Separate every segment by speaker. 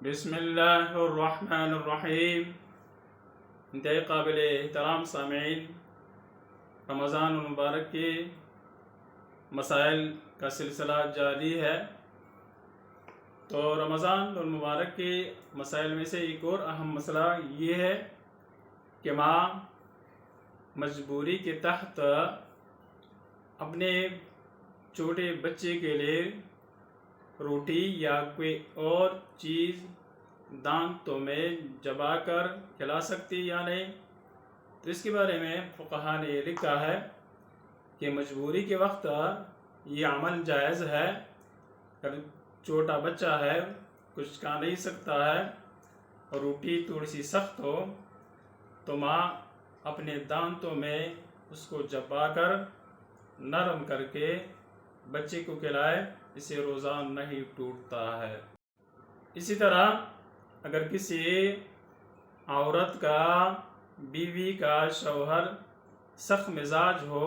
Speaker 1: بسم اللہ الرحمن الرحیم۔ انتہائی قابل احترام سامعین، رمضان المبارک کے مسائل کا سلسلہ جاری ہے۔ تو رمضان المبارک کے مسائل میں سے ایک اور اہم مسئلہ یہ ہے کہ ماں مجبوری کے تحت اپنے چھوٹے بچے کے لیے روٹی یا کوئی اور چیز دانتوں میں چبا کر کھلا سکتی یا نہیں۔ تو اس کے بارے میں فقہاء نے یہ لکھا ہے کہ مجبوری کے وقت یہ عمل جائز ہے۔ اگر چھوٹا بچہ ہے، کچھ کھا نہیں سکتا ہے اور روٹی تھوڑی سی سخت ہو تو ماں اپنے دانتوں میں اس کو چبا کر نرم کر کے بچے کو کھلائے، اسے روزہ نہیں ٹوٹتا ہے۔ اسی طرح اگر کسی عورت کا بیوی کا شوہر سخت مزاج ہو،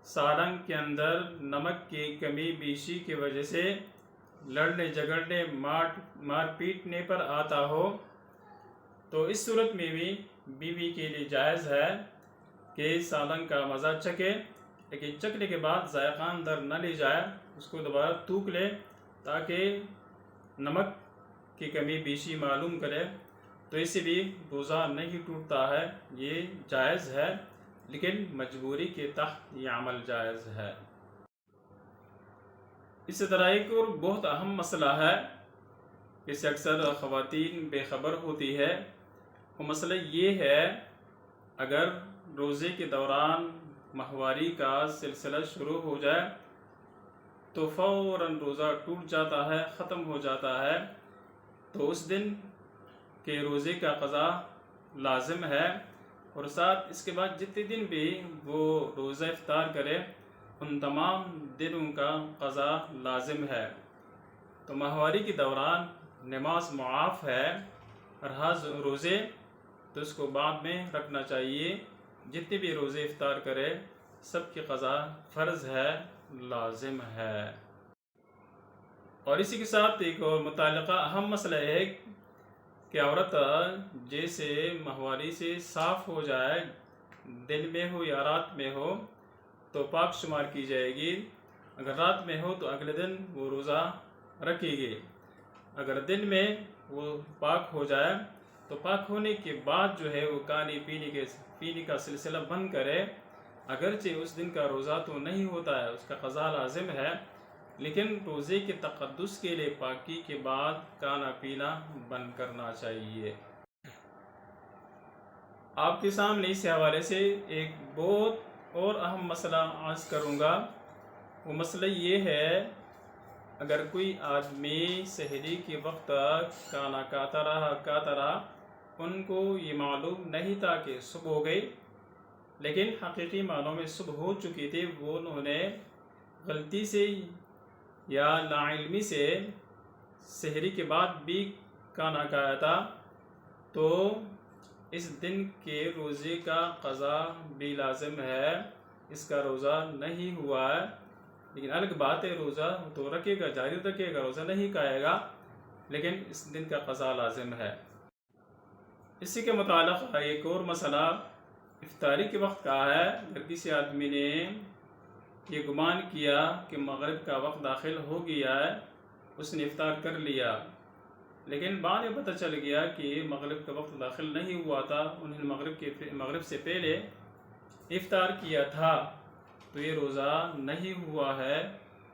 Speaker 1: سالن کے اندر نمک کی کمی بیشی کی وجہ سے لڑنے جھگڑنے مار پیٹنے پر آتا ہو، تو اس صورت میں بھی بیوی کے لیے جائز ہے کہ سالن کا مزہ چکھے، لیکن چکھنے کے بعد ذائقہ اندر نہ لے جائے، اس کو دوبارہ تھوک لے تاکہ نمک کی کمی بیشی معلوم کرے۔ تو اس سے بھی روزہ نہیں ٹوٹتا ہے، یہ جائز ہے، لیکن مجبوری کے تحت یہ عمل جائز ہے۔ اسی طرح ایک اور بہت اہم مسئلہ ہے، اس سے اکثر خواتین بے خبر ہوتی ہے۔ وہ مسئلہ یہ ہے، اگر روزے کے دوران ماہواری کا سلسلہ شروع ہو جائے تو فوراً روزہ ٹوٹ جاتا ہے، ختم ہو جاتا ہے، تو اس دن کے روزے کا قضا لازم ہے، اور ساتھ اس کے بعد جتنے دن بھی وہ روزہ افطار کرے ان تمام دنوں کا قضا لازم ہے۔ تو ماہواری کے دوران نماز معاف ہے، اور روزے تو اس کو بعد میں رکھنا چاہیے۔ جتنے بھی روزے افطار کرے سب کی قضا فرض ہے، لازم ہے۔ اور اسی کے ساتھ ایک اور متعلقہ اہم مسئلہ ہے کہ عورت جیسے ماہواری سے صاف ہو جائے، دن میں ہو یا رات میں ہو تو پاک شمار کی جائے گی۔ اگر رات میں ہو تو اگلے دن وہ روزہ رکھے گی۔ اگر دن میں وہ پاک ہو جائے تو پاک ہونے کے بعد جو ہے وہ کھانے پینے کا سلسلہ بند کرے، اگرچہ اس دن کا روزہ تو نہیں ہوتا ہے، اس کا قضا لازم ہے، لیکن روزے کے تقدس کے لیے پاکی کے بعد کھانا پینا بند کرنا چاہیے۔ آپ کے سامنے اس حوالے سے ایک بہت اور اہم مسئلہ عرض کروں گا۔ وہ مسئلہ یہ ہے، اگر کوئی آدمی سحری کے وقت کھانا کھاتا رہا، ان کو یہ معلوم نہیں تھا کہ صبح ہو گئی، لیکن حقیقی معنوں میں صبح ہو چکی تھی، وہ انہوں نے غلطی سے یا لاعلمی سے سحری کے بعد بھی کھانا کھایا تھا، تو اس دن کے روزے کا قضا بھی لازم ہے۔ اس کا روزہ نہیں ہوا ہے، لیکن الگ بات ہے، روزہ تو رکھے گا، جاری رکھے گا، روزہ نہیں کھائے گا، لیکن اس دن کا قضا لازم ہے۔ اسی کے متعلق ایک اور مسئلہ افطاری کے وقت کا ہے۔ اگر کسی آدمی نے یہ گمان کیا کہ مغرب کا وقت داخل ہو گیا ہے، اس نے افطار کر لیا، لیکن بعد میں پتہ چل گیا کہ مغرب کا وقت داخل نہیں ہوا تھا، انہوں نے مغرب سے پہلے افطار کیا تھا، تو یہ روزہ نہیں ہوا ہے،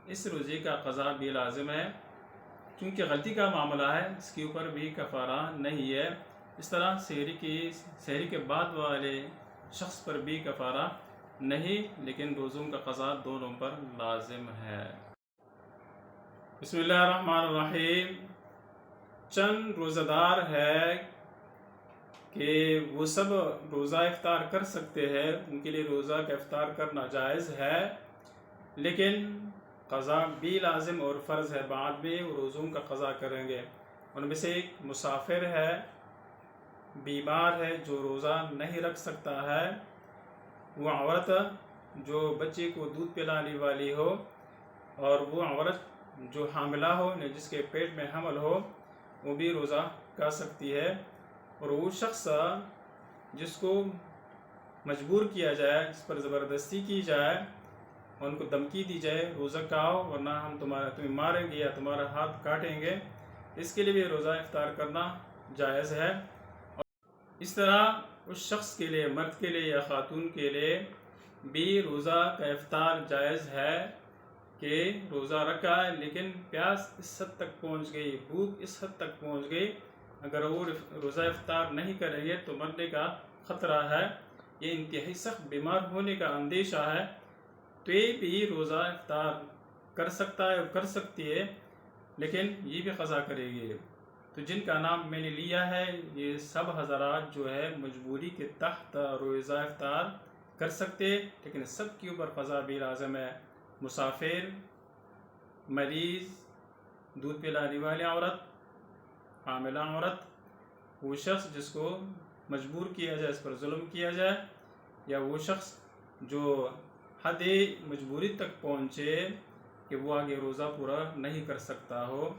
Speaker 1: اس روزے کا قضا بھی لازم ہے، کیونکہ غلطی کا معاملہ ہے، اس کے اوپر بھی کفارہ نہیں ہے۔ اس طرح سحری کے بعد والے شخص پر بھی کفارہ نہیں، لیکن روزوں کا قضا دونوں پر لازم ہے۔ بسم اللہ الرحمن الرحیم۔ چند روزہ دار ہے کہ وہ سب روزہ افطار کر سکتے ہیں، ان کے لیے روزہ کا افطار کرنا جائز ہے، لیکن قضا بھی لازم اور فرض ہے، بعد میں وہ روزوں کا قضا کریں گے۔ ان میں سے ایک مسافر ہے، بیمار ہے، جو روزہ نہیں رکھ سکتا ہے، وہ عورت جو بچے کو دودھ پلانے والی ہو، اور وہ عورت جو حاملہ ہو، جس کے پیٹ میں حمل ہو، وہ بھی روزہ کر سکتی ہے۔ اور وہ شخص جس کو مجبور کیا جائے، جس پر زبردستی کی جائے، ان کو دھمکی دی جائے روزہ کھاؤ ورنہ ہم تمہیں ماریں گے یا تمہارا ہاتھ کاٹیں گے، اس کے لیے بھی روزہ افطار کرنا جائز ہے۔ اس طرح اس شخص کے لیے، مرد کے لیے یا خاتون کے لیے بھی روزہ کا افطار جائز ہے کہ روزہ رکھا ہے لیکن پیاس اس حد تک پہنچ گئی، بھوک اس حد تک پہنچ گئی، اگر وہ روزہ افطار نہیں کریں گے تو مرنے کا خطرہ ہے، یہ انتہائی سخت بیمار ہونے کا اندیشہ ہے، تو یہ بھی روزہ افطار کر سکتا ہے اور کر سکتی ہے، لیکن یہ بھی قضا کرے گی۔ تو جن کا نام میں نے لیا ہے یہ سب حضرات جو ہے مجبوری کے تحت روزہ افطار کر سکتے، لیکن سب کے اوپر قضا بھی لازم ہے۔ مسافر، مریض، دودھ پلانے والی عورت، حاملہ عورت، وہ شخص جس کو مجبور کیا جائے، اس پر ظلم کیا جائے، یا وہ شخص جو حد مجبوری تک پہنچے کہ وہ آگے روزہ پورا نہیں کر سکتا ہو۔